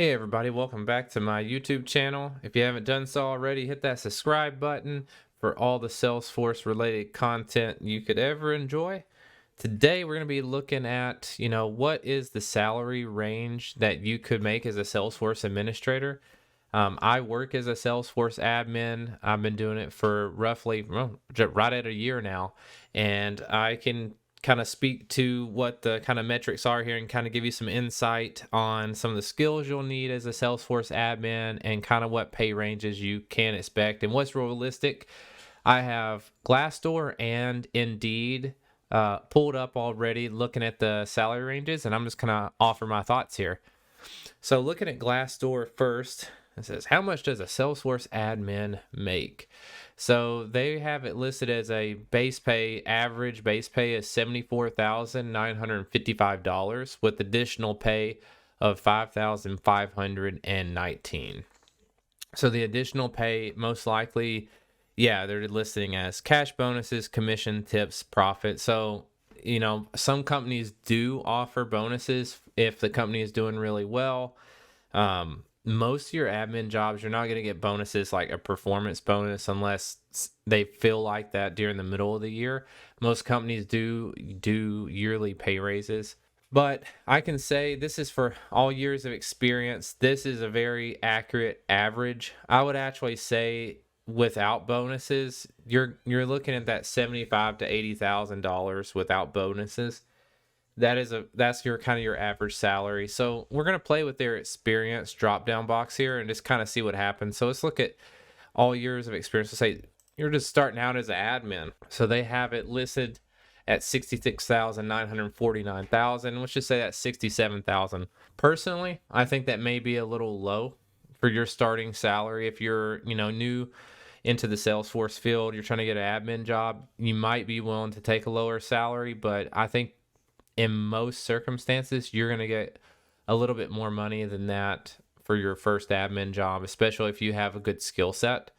Hey everybody, welcome back to my YouTube channel. If you haven't done so already, hit that subscribe button for all the Salesforce related content you could ever enjoy. Today we're going to be looking at, what is the salary range that you could make as a Salesforce administrator. I work as a Salesforce admin. I've been doing it for roughly right at a year now, and I can kind of speak to what the kind of metrics are here and kind of give you some insight on some of the skills you'll need as a Salesforce admin and kind of what pay ranges you can expect and what's realistic. I have Glassdoor and Indeed pulled up already looking at the salary ranges, and I'm just going to offer my thoughts here. So looking at Glassdoor first, it says, how much does a Salesforce admin make? So they have it listed as a average base pay is $74,955 with additional pay of $5,519. So the additional pay most likely, they're listing as cash bonuses, commission, tips, profit. So, some companies do offer bonuses if the company is doing really well. Most of your admin jobs, you're not going to get bonuses like a performance bonus unless they feel like that during the middle of the year. Most companies do yearly pay raises. But I can say this is for all years of experience. This is a very accurate average. I would actually say without bonuses, you're looking at that $75,000 to $80,000 without bonuses. That's your kind of your average salary. So we're gonna play with their experience drop down box here and just kind of see what happens. So let's look at all years of experience. Let's say you're just starting out as an admin. So they have it listed at 66,949,000. Let's just say that's 67,000. Personally, I think that may be a little low for your starting salary. If you're new into the Salesforce field, you're trying to get an admin job, you might be willing to take a lower salary, but I think in most circumstances, you're going to get a little bit more money than that for your first admin job, especially if you have a good skill set.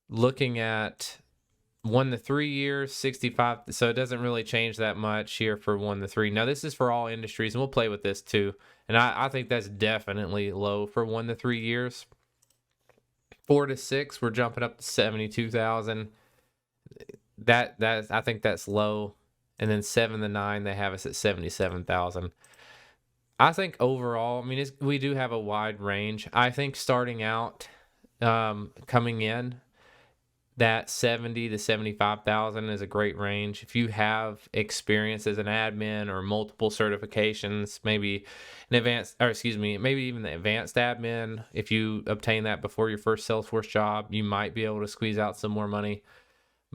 Looking at 1 to 3 years, 65. So it doesn't really change that much here for 1 to 3. Now, this is for all industries, and we'll play with this too. And I think that's definitely low for 1 to 3 years. 4 to 6, we're jumping up to 72,000. I think that's low. And then 7 to 9, they have us at 77,000. I think overall, we do have a wide range. I think starting out, coming in, that 70 to 75,000 is a great range. If you have experience as an admin or multiple certifications, maybe maybe even the advanced admin, if you obtain that before your first Salesforce job, you might be able to squeeze out some more money.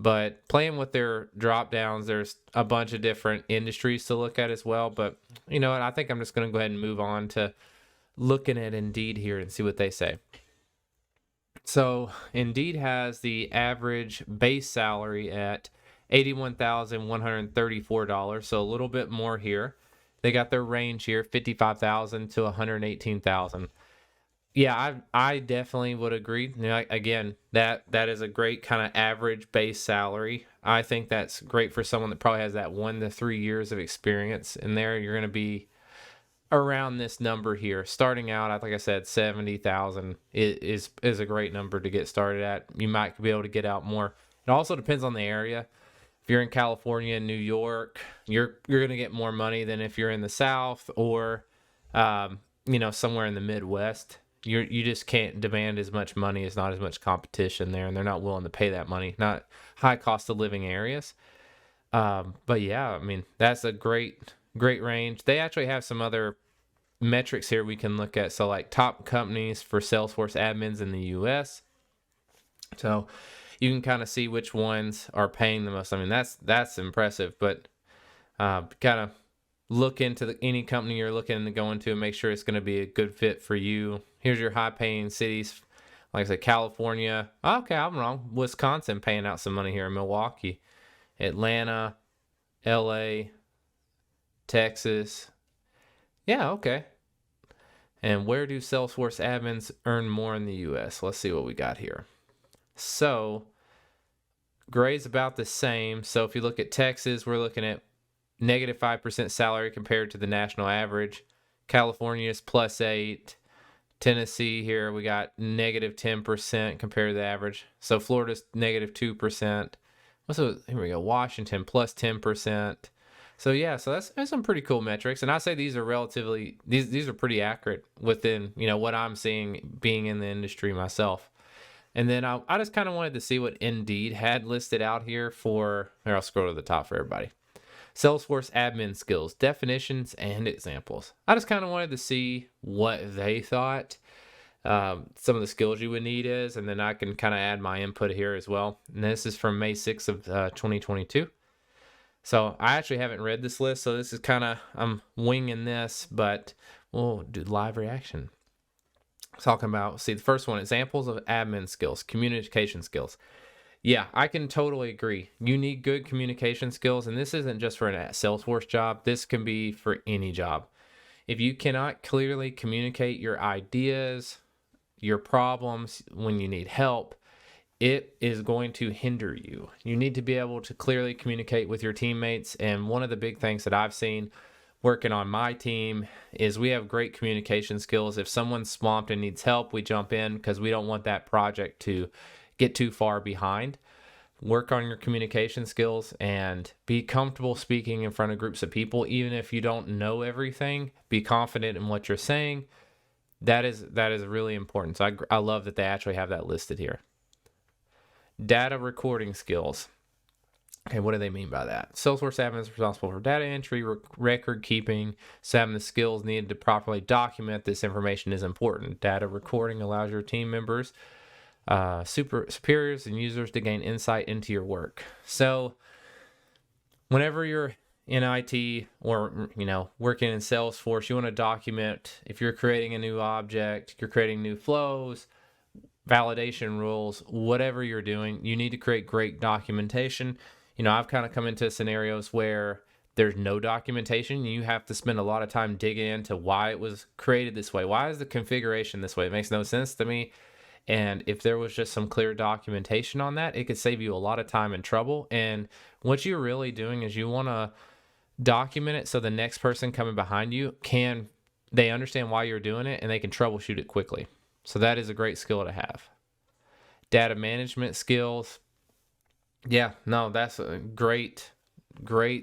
But playing with their drop downs, there's a bunch of different industries to look at as well. But you know what? I think I'm just going to go ahead and move on to looking at Indeed here and see what they say. So Indeed has the average base salary at $81,134. So a little bit more here. They got their range here, $55,000 to $118,000. Yeah, I definitely would agree. Again, that is a great kind of average base salary. I think that's great for someone that probably has that 1 to 3 years of experience in there. You're going to be around this number here. Starting out, like I said, 70,000 is a great number to get started at. You might be able to get out more. It also depends on the area. If you're in California and New York, you're going to get more money than if you're in the South or somewhere in the Midwest. You just can't demand as much money. It's not as much competition there, and they're not willing to pay that money. Not high cost of living areas. But yeah, that's a great range. They actually have some other metrics here we can look at. So like top companies for Salesforce admins in the US. So you can kind of see which ones are paying the most. That's impressive, but kind of look into any company you're looking to go into and make sure it's going to be a good fit for you. Here's your high paying cities. Like I said, California. Okay, I'm wrong. Wisconsin paying out some money here. Milwaukee, Atlanta, LA, Texas. Yeah, okay. And where do Salesforce admins earn more in the US? Let's see what we got here. So, gray's about the same. So if you look at Texas, we're looking at negative 5% salary compared to the national average. California is +8. Tennessee here, we got negative 10% compared to the average. So Florida's negative 2%. Here we go. Washington plus 10%. So yeah, so that's some pretty cool metrics. And I say these are these are pretty accurate within, what I'm seeing being in the industry myself. And then I just kind of wanted to see what Indeed had listed out here here, I'll scroll to the top for everybody. Salesforce admin skills, definitions, and examples. I just kind of wanted to see what they thought some of the skills you would need is, and then I can kind of add my input here as well. And this is from May 6th of 2022. So I actually haven't read this list, so this is I'm winging this, but we'll do live reaction. Talking about, the first one, examples of admin skills, communication skills. Yeah, I can totally agree. You need good communication skills, and this isn't just for a Salesforce job. This can be for any job. If you cannot clearly communicate your ideas, your problems when you need help, it is going to hinder you. You need to be able to clearly communicate with your teammates, and one of the big things that I've seen working on my team is we have great communication skills. If someone's swamped and needs help, we jump in because we don't want that project to get too far behind. Work on your communication skills and be comfortable speaking in front of groups of people. Even if you don't know everything, be confident in what you're saying. That is really important. So I love that they actually have that listed here. Data recording skills. Okay, what do they mean by that? Salesforce admin is responsible for data entry, record keeping. So having the skills needed to properly document this information is important. Data recording allows your team members, superiors, and users to gain insight into your work. So whenever you're in IT or, working in Salesforce, you want to document if you're creating a new object, you're creating new flows, validation rules, whatever you're doing, you need to create great documentation. I've kind of come into scenarios where there's no documentation. You have to spend a lot of time digging into why it was created this way. Why is the configuration this way? It makes no sense to me. And if there was just some clear documentation on that, it could save you a lot of time and trouble. And what you're really doing is you want to document it so the next person coming behind you they understand why you're doing it and they can troubleshoot it quickly. So that is a great skill to have. Data management skills. Yeah, no, that's a great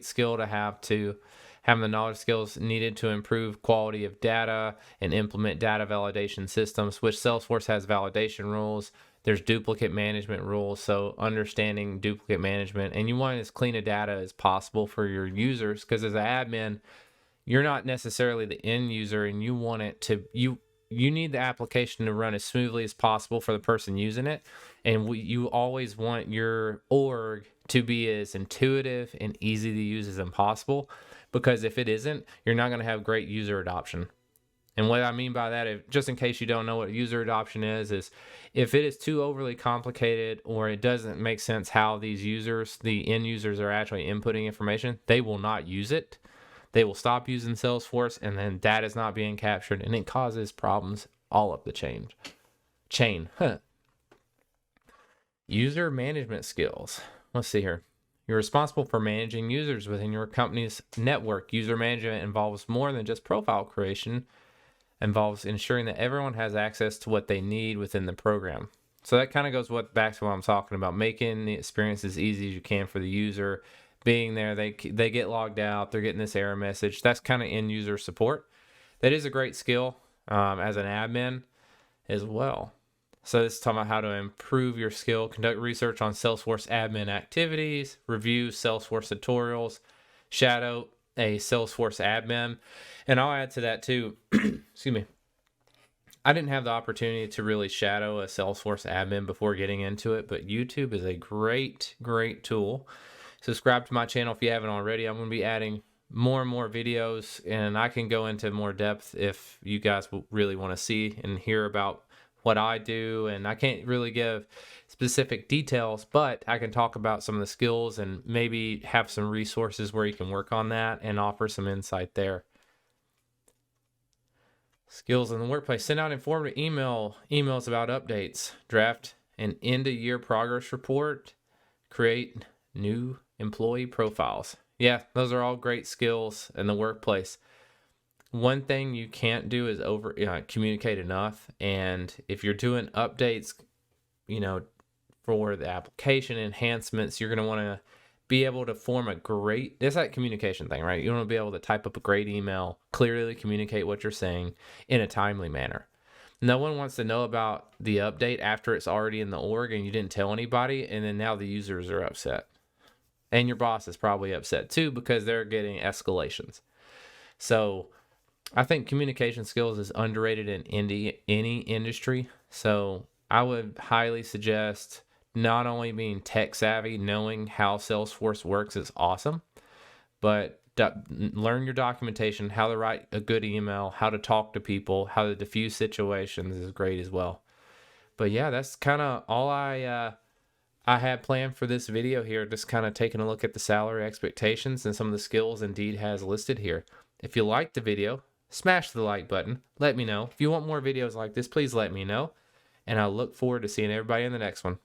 skill to have, to having the knowledge skills needed to improve quality of data and implement data validation systems, which Salesforce has validation rules. There's duplicate management rules, so understanding duplicate management. And you want as clean a data as possible for your users, because as an admin, you're not necessarily the end user, and you want it to, you need the application to run as smoothly as possible for the person using it. And you always want your org to be as intuitive and easy to use as possible, because if it isn't, you're not going to have great user adoption. And what I mean by that, just in case you don't know what user adoption is if it is too overly complicated or it doesn't make sense how the end users are actually inputting information, they will not use it. They will stop using Salesforce, and then data is not being captured, and it causes problems all up the chain. User management skills. Let's see here. You're responsible for managing users within your company's network. User management involves more than just profile creation. Involves ensuring that everyone has access to what they need within the program. So that kind of goes back to what I'm talking about, making the experience as easy as you can for the user. Being there, they get logged out, they're getting this error message. That's kind of end user support. That is a great skill as an admin as well. So this is talking about how to improve your skill, conduct research on Salesforce admin activities, review Salesforce tutorials, shadow a Salesforce admin. And I'll add to that too, excuse me, I didn't have the opportunity to really shadow a Salesforce admin before getting into it, but YouTube is a great tool. Subscribe to my channel if you haven't already. I'm going to be adding more and more videos, and I can go into more depth if you guys really want to see and hear about what I do. And I can't really give specific details, but I can talk about some of the skills and maybe have some resources where you can work on that and offer some insight there. Skills in the workplace. Send out informative emails about updates. Draft an end-of-year progress report. Create new employee profiles. Yeah, those are all great skills in the workplace. one thing you can't do is over communicate enough. And if you're doing updates, you know, for the application enhancements, you're going to want to be able to form a great, it's that communication thing, right? You want to be able to type up a great email, clearly communicate what you're saying in a timely manner. No one wants to know about the update after it's already in the org and you didn't tell anybody, and then now the users are upset. And your boss is probably upset too because they're getting escalations. So I think communication skills is underrated in any industry. So I would highly suggest not only being tech savvy, knowing how Salesforce works is awesome, but learn your documentation, how to write a good email, how to talk to people, how to diffuse situations is great as well. But yeah, that's kind of all I had planned for this video here, just kind of taking a look at the salary expectations and some of the skills Indeed has listed here. If you liked the video, smash the like button. Let me know. If you want more videos like this, please let me know. And I look forward to seeing everybody in the next one.